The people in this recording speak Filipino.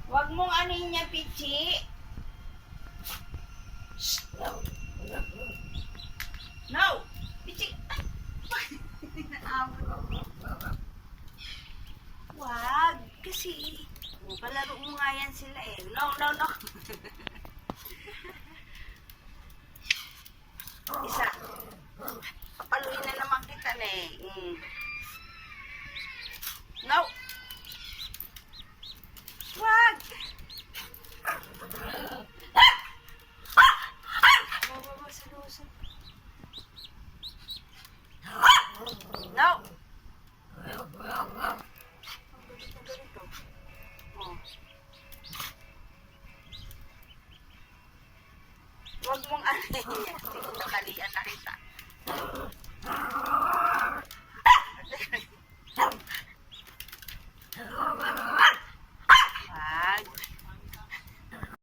Huwag mong anin niya, Pichi. No! Pichi! Wag! Kasi, palaro mo nga yan sila eh. No, no, no. Isa. Papaluin na naman kita na eh. No! Wag! No! Huwag mong ano yan. Sige, nakalian na kita.